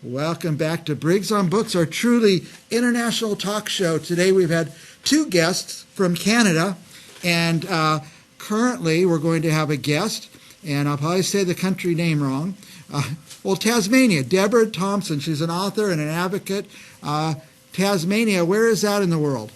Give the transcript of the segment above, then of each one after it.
Welcome back to Briggs on Books, our truly international talk show. Today we've had two guests from Canada, and currently we're going to have a guest, and I'll probably say the country name wrong. Tasmania, Deborah Thomson. She's an author and an advocate. Tasmania, where is that in the world?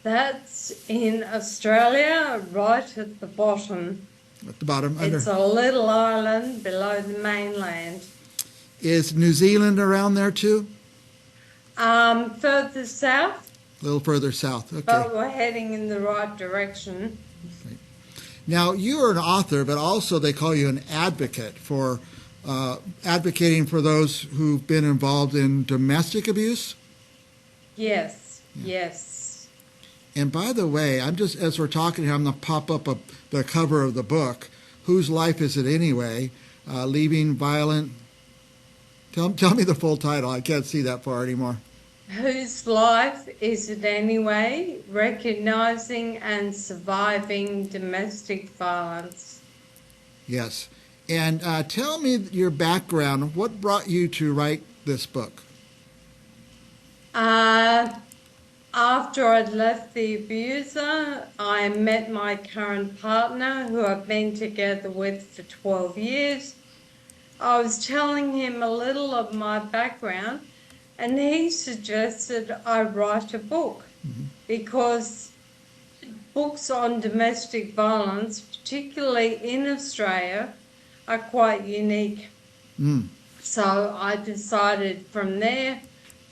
That's in Australia, right at the bottom. At the bottom. It's a little island below the mainland. Is New Zealand around there too? Further south. A little further south, okay. But we're heading in the right direction. Okay. Now, you are an author, but also they call you an advocate for advocating for those who've been involved in domestic abuse? Yes, yes. And by the way, I'm just, as we're talking here, I'm going to pop up the cover of the book. Whose life is it anyway? Leaving Violent. Tell me the full title. I can't see that far anymore. Whose life is it anyway? Recognizing and surviving domestic violence. Yes. And tell me your background. What brought you to write this book? After I'd left the abuser, I met my current partner, who I've been together with for 12 years. I was telling him a little of my background, and he suggested I write a book because books on domestic violence, particularly in Australia, are quite unique. So I decided from there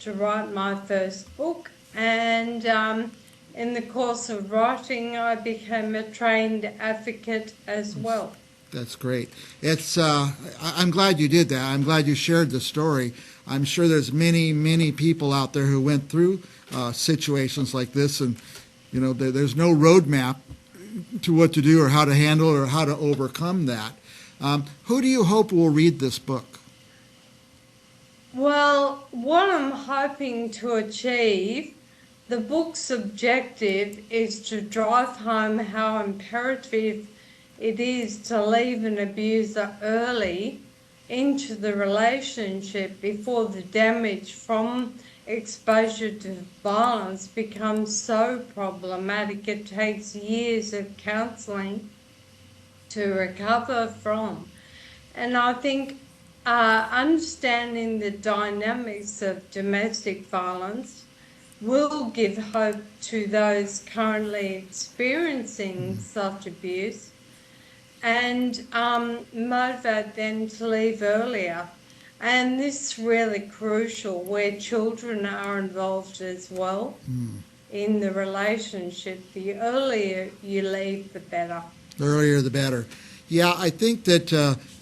to write my first book, and in the course of writing, I became a trained advocate as well. That's great. It's. I'm glad you did that. I'm glad you shared the story. I'm sure there's many, many people out there who went through situations like this, and there's no roadmap to what to do or how to handle or how to overcome that. Who do you hope will read this book? Well, what I'm hoping to achieve, the book's objective is to drive home how imperative it is to leave an abuser early into the relationship before the damage from exposure to violence becomes so problematic it takes years of counselling to recover from. And I think understanding the dynamics of domestic violence will give hope to those currently experiencing such abuse, and motivate them to leave earlier. And this is really crucial where children are involved as well in the relationship. The earlier you leave, the better. The earlier the better. Yeah, I think that,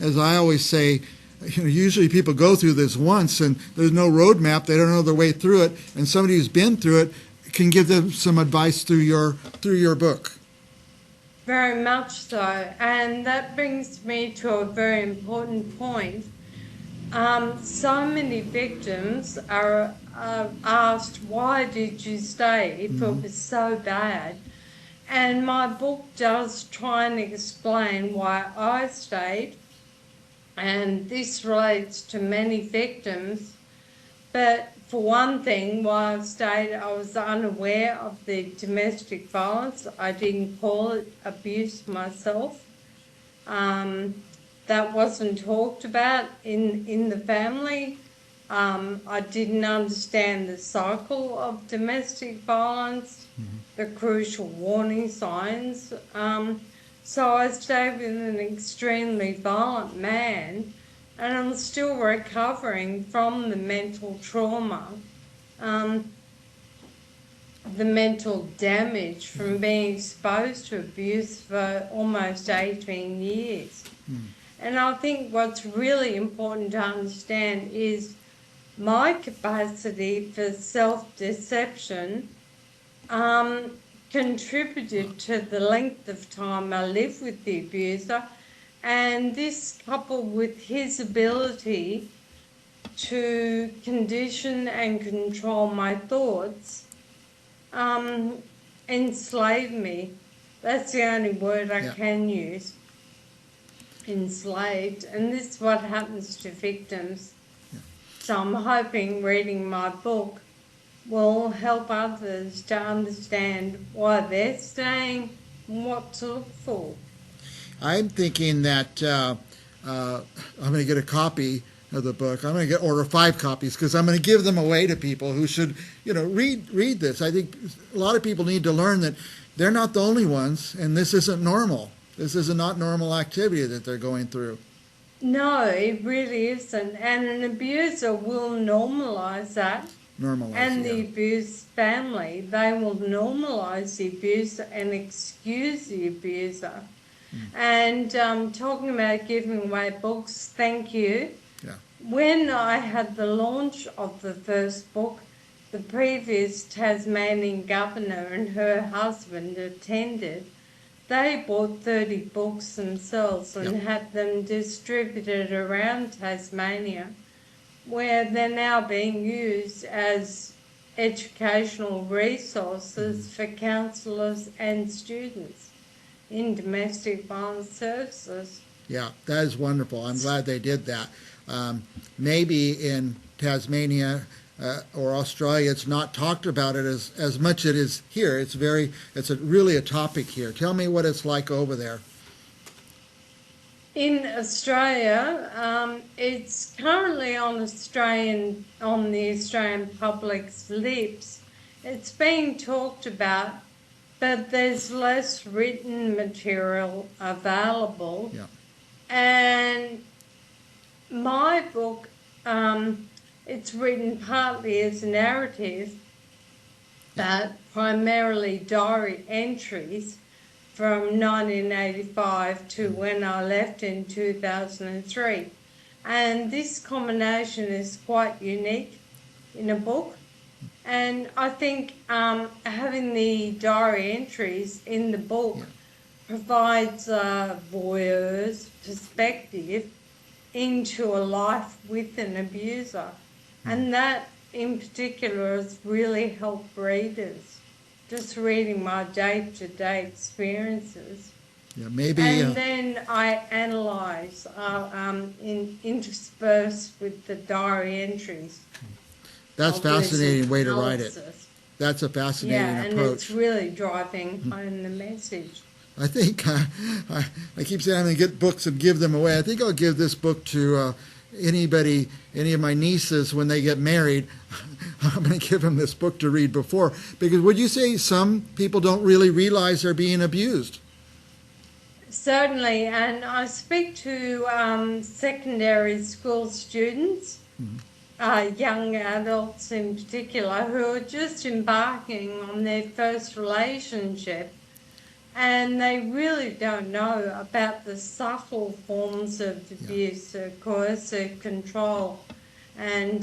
as I always say, usually people go through this once and there's no roadmap, they don't know their way through it, and somebody who's been through it can give them some advice through your book. Very much so, and that brings me to a very important point. So many victims are asked, why did you stay if it was so bad? And my book does try and explain why I stayed, and this relates to many victims. But for one thing, while I stayed, I was unaware of the domestic violence. I didn't call it abuse myself. That wasn't talked about in the family. I didn't understand the cycle of domestic violence, the crucial warning signs. So I stayed with an extremely violent man, and I'm still recovering from the mental trauma, the mental damage from being exposed to abuse for almost 18 years. And I think what's really important to understand is my capacity for self-deception contributed to the length of time I lived with the abuser, and this coupled with his ability to condition and control my thoughts enslaved me. That's the only word I can use. Enslaved. And this is what happens to victims. So I'm hoping reading my book will help others to understand why they're staying and what to look for. I'm thinking that I'm going to get a copy of the book. I'm going to order 5 copies because I'm going to give them away to people who should, read this. I think a lot of people need to learn that they're not the only ones, and this isn't normal. This is a not normal activity that they're going through. No, it really isn't. And an abuser will normalise that. And the abused family, they will normalise the abuse and excuse the abuser. And talking about giving away books, thank you. Yeah. When I had the launch of the first book, the previous Tasmanian governor and her husband attended. They bought 30 books themselves and had them distributed around Tasmania, where they're now being used as educational resources for counsellors and students in domestic violence services. Yeah, that is wonderful. I'm glad they did that. Maybe in Tasmania or Australia, it's not talked about it as much as it is here. It's really a topic here. Tell me what it's like over there. In Australia, it's currently on the Australian public's lips. It's being talked about, but there's less written material available. Yeah. And my book, it's written partly as a narrative, but primarily diary entries from 1985 to when I left in 2003. And this combination is quite unique in a book. And I think having the diary entries in the book provides a voyeur's perspective into a life with an abuser. And that in particular has really helped readers. Just reading my day-to-day experiences. Yeah, maybe. And then I analyse, interspersed with the diary entries. That's a fascinating way to write it. That's a fascinating approach. Yeah, and it's really driving home the message. I think I keep saying I'm going to get books and give them away. I think I'll give this book to any of my nieces when they get married. I'm going to give them this book to read before. Because would you say some people don't really realize they're being abused? Certainly, and I speak to secondary school students, young adults in particular, who are just embarking on their first relationship. And they really don't know about the subtle forms of abuse, coercive control, and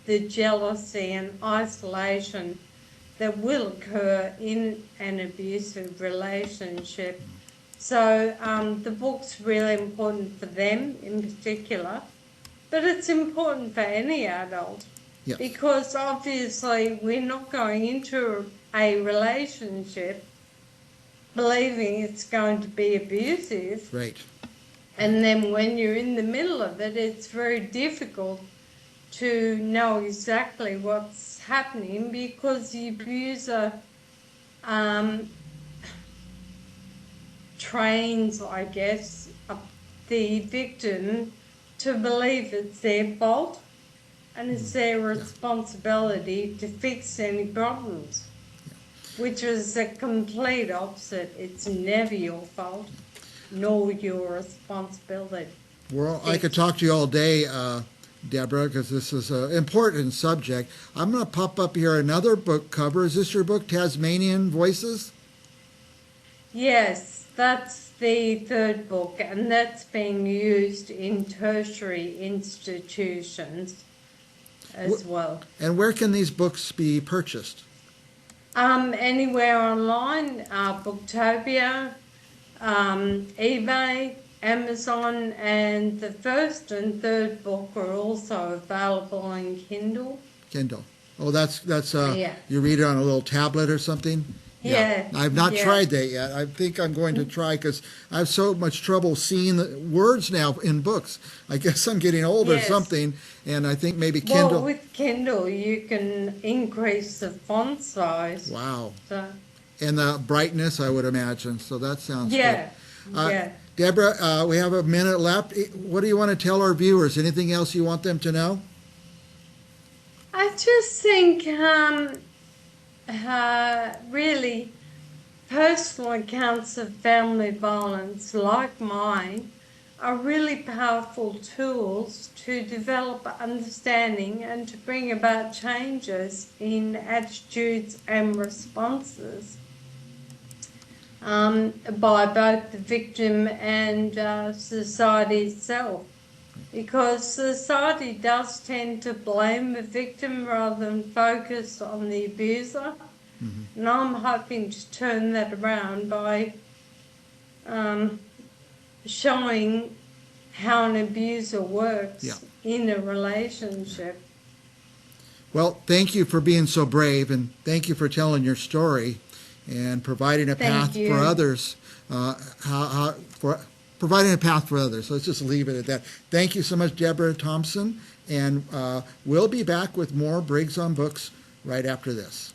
the jealousy and isolation that will occur in an abusive relationship. So the book's really important for them in particular, but it's important for any adult because obviously we're not going into a relationship believing it's going to be abusive. Right. And then when you're in the middle of it, it's very difficult to know exactly what's happening because the abuser trains, I guess, the victim to believe it's their fault and it's their responsibility to fix any problems. Which is the complete opposite. It's never your fault, nor your responsibility. Well, I could talk to you all day, Deborah, because this is an important subject. I'm going to pop up here another book cover. Is this your book, Tasmanian Voices? Yes, that's the third book, and that's being used in tertiary institutions as well. And where can these books be purchased? Anywhere online, Booktopia, eBay, Amazon, and the first and third book are also available in Kindle. Kindle. Oh, that's you read it on a little tablet or something? Yeah, I've not yeah, tried that yet. I think I'm going to try because I have so much trouble seeing the words now in books. I guess I'm getting old or yes. something, and I think maybe Well, Kindle. with Kindle, you can increase the font size. Wow. So, And the brightness, I would imagine. So that sounds good. yeah, Uh, yeah. Deborah, we have a minute left. What do you want to tell our viewers? Anything else you want them to know? I just think, really, personal accounts of family violence, like mine, are really powerful tools to develop understanding and to bring about changes in attitudes and responses by both the victim and society itself. Because society does tend to blame the victim rather than focus on the abuser. And I'm hoping to turn that around by um, showing how an abuser Yeah. works in a relationship. Well, thank you for being so brave, and thank you for telling your story and providing a Thank path for you. others. For providing a path for others. Let's just leave it at that. Thank you so much, Deborah Thomson, and we'll be back with more Briggs on Books right after this.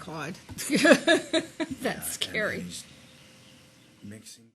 God. That's scary. Mixing.